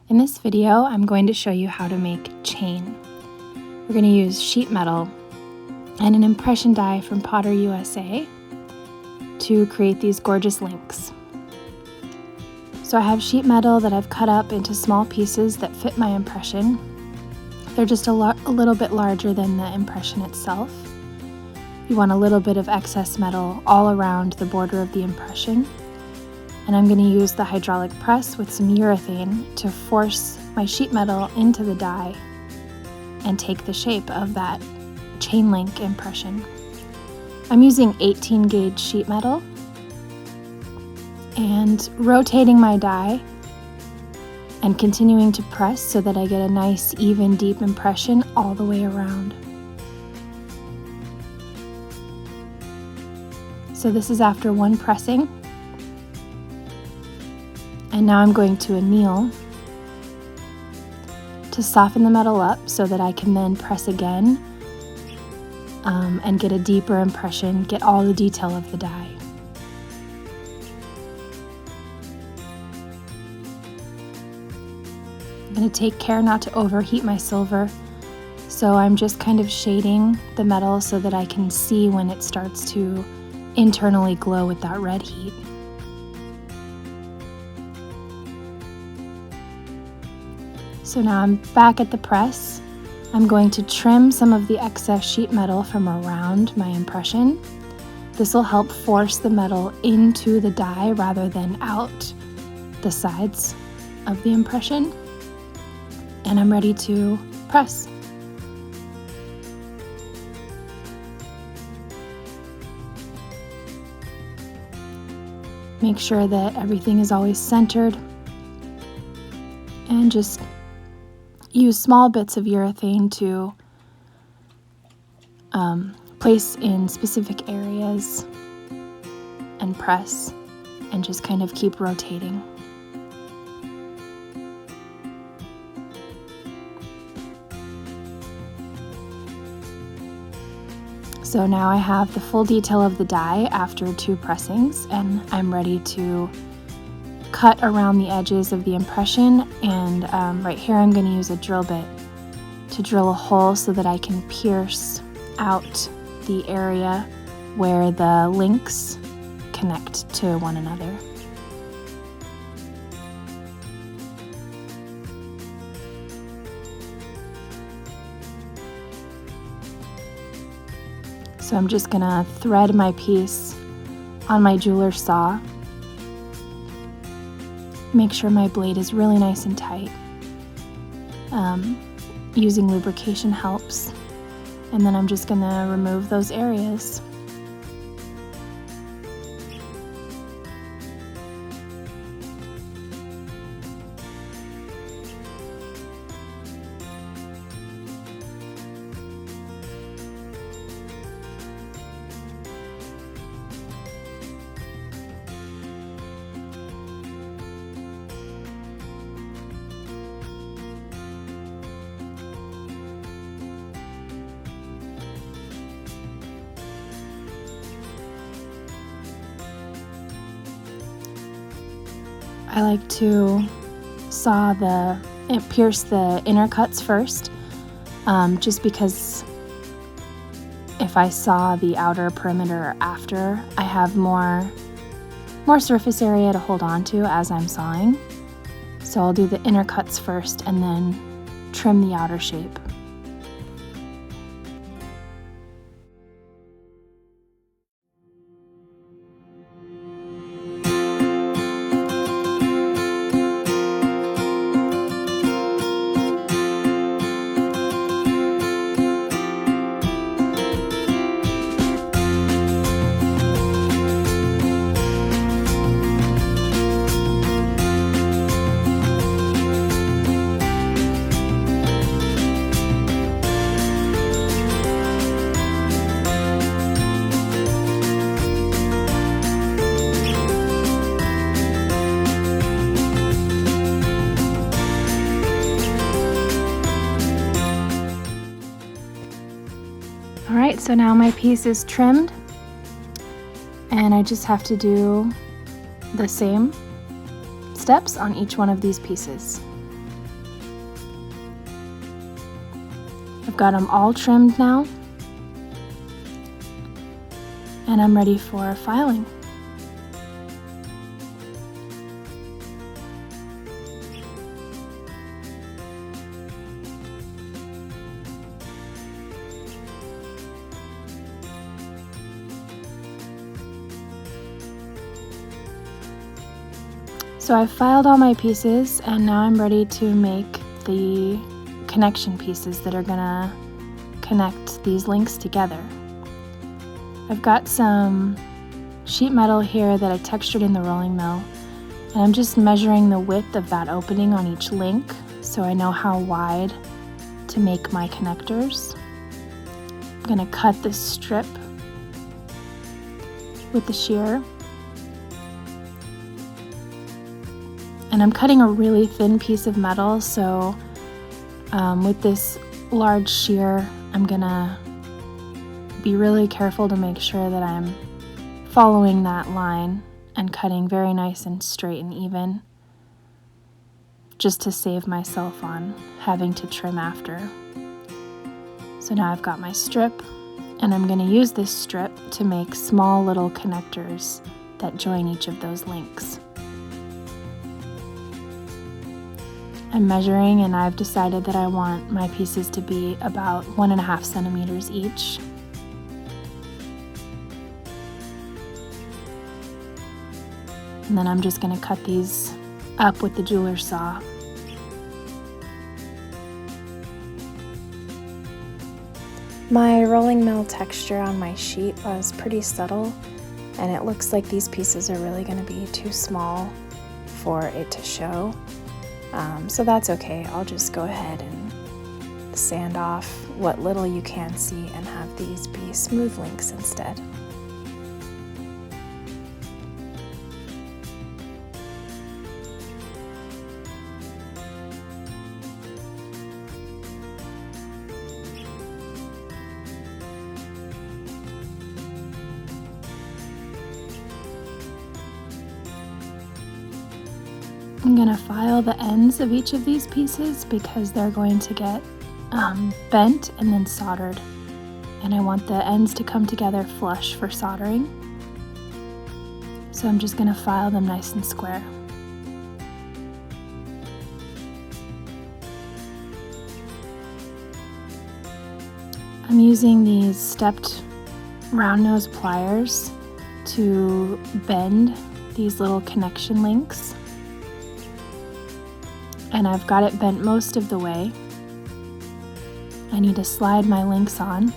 In this video, I'm going to show you how to make chain. We're going to use sheet metal and an impression die from PotterUSA to create these gorgeous links. So I have sheet metal that I've cut up into small pieces that fit my impression. They're just a little bit larger than the impression itself. You want a little bit of excess metal all around the border of the impression. And I'm going to use the hydraulic press with some urethane to force my sheet metal into the die and take the shape of that chain link impression. I'm using 18 gauge sheet metal and rotating my die and continuing to press so that I get a nice, even, deep impression all the way around. So this is after one pressing. And now I'm going to anneal to soften the metal up so that I can then press again and get a deeper impression, get all the detail of the die. I'm going to take care not to overheat my silver, so I'm just kind of shading the metal so that I can see when it starts to internally glow with that red heat. So now I'm back at the press. I'm going to trim some of the excess sheet metal from around my impression. This will help force the metal into the die rather than out the sides of the impression. And I'm ready to press. Make sure that everything is always centered and just use small bits of urethane to place in specific areas and press and just kind of keep rotating. So now I have the full detail of the die after 2 pressings, and I'm ready to cut around the edges of the impression, and right here I'm going to use a drill bit to drill a hole so that I can pierce out the area where the links connect to one another. So I'm just going to thread my piece on my jeweler's saw. Make sure my blade is really nice and tight. Using lubrication helps. And then I'm just going to remove those areas. I like to pierce the inner cuts first, just because if I saw the outer perimeter after, I have more surface area to hold on to as I'm sawing. So I'll do the inner cuts first and then trim the outer shape. Alright, so now my piece is trimmed, and I just have to do the same steps on each one of these pieces. I've got them all trimmed now, and I'm ready for filing. So I've filed all my pieces, and now I'm ready to make the connection pieces that are gonna connect these links together. I've got some sheet metal here that I textured in the rolling mill, and I'm just measuring the width of that opening on each link so I know how wide to make my connectors. I'm gonna cut this strip with the shear. And I'm cutting a really thin piece of metal, so with this large shear, I'm gonna be really careful to make sure that I'm following that line and cutting very nice and straight and even, just to save myself on having to trim after. So now I've got my strip, and I'm gonna use this strip to make small little connectors that join each of those links. I'm measuring, and I've decided that I want my pieces to be about 1.5 centimeters each. And then I'm just going to cut these up with the jeweler's saw. My rolling mill texture on my sheet was pretty subtle, and it looks like these pieces are really going to be too small for it to show. So that's okay. I'll just go ahead and sand off what little you can see and have these be smooth links instead. I'm going to file the ends of each of these pieces because they're going to get bent and then soldered. And I want the ends to come together flush for soldering. So I'm just going to file them nice and square. I'm using these stepped round nose pliers to bend these little connection links. And I've got it bent most of the way. I need to slide my links on,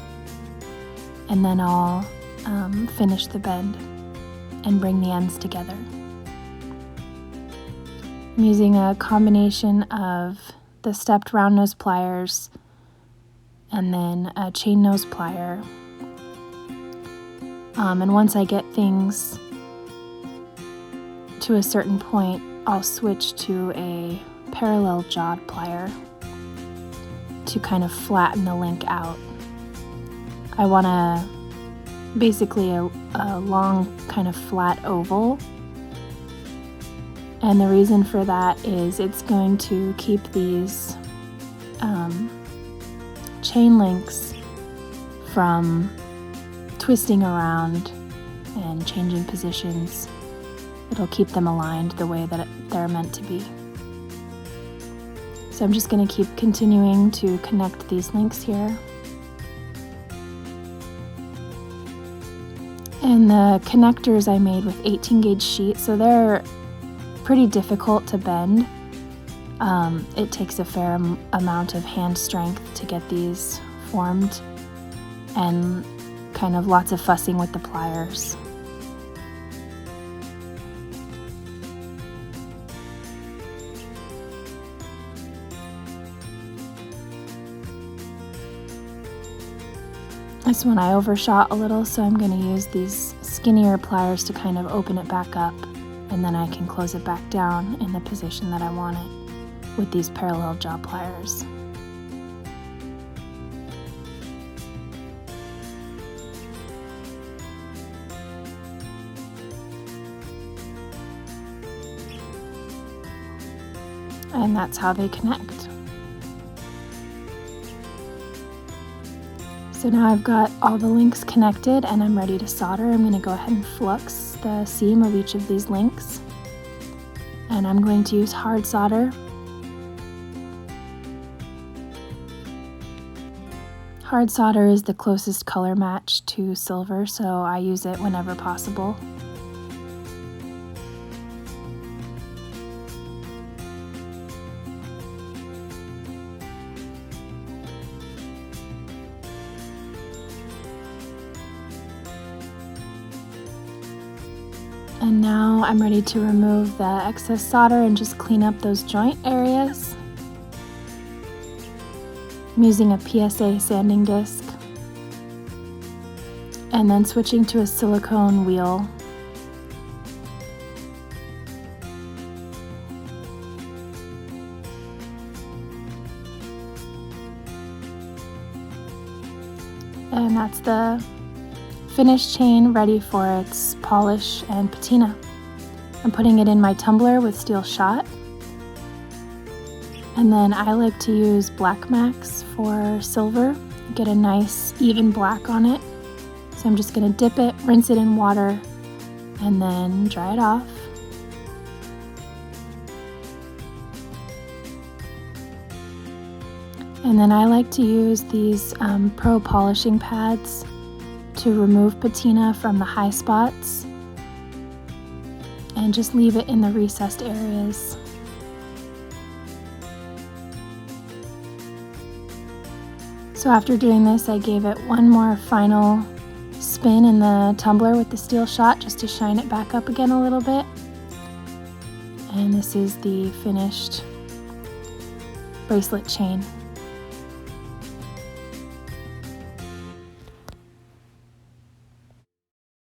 and then I'll finish the bend and bring the ends together. I'm using a combination of the stepped round nose pliers and then a chain nose plier. And once I get things to a certain point, I'll switch to a parallel jawed plier to kind of flatten the link out. I want basically a long kind of flat oval, and the reason for that is it's going to keep these chain links from twisting around and changing positions. It'll keep them aligned the way that they're meant to be. So I'm just going to keep continuing to connect these links here. And the connectors I made with 18 gauge sheet, so they're pretty difficult to bend. It takes a fair amount of hand strength to get these formed, and kind of lots of fussing with the pliers. This one I overshot a little, so I'm going to use these skinnier pliers to kind of open it back up, and then I can close it back down in the position that I want it with these parallel jaw pliers. And that's how they connect. So now I've got all the links connected and I'm ready to solder. I'm going to go ahead and flux the seam of each of these links. And I'm going to use hard solder. Hard solder is the closest color match to silver, so I use it whenever possible. And now I'm ready to remove the excess solder and just clean up those joint areas. I'm using a PSA sanding disc and then switching to a silicone wheel. And that's the finished chain ready for its polish and patina. I'm putting it in my tumbler with steel shot. And then I like to use black max for silver, get a nice even black on it. So I'm just going to dip it, rinse it in water, and then dry it off. And then I like to use these pro polishing pads to remove patina from the high spots and just leave it in the recessed areas. So after doing this, I gave it one more final spin in the tumbler with the steel shot just to shine it back up again a little bit. And this is the finished bracelet chain.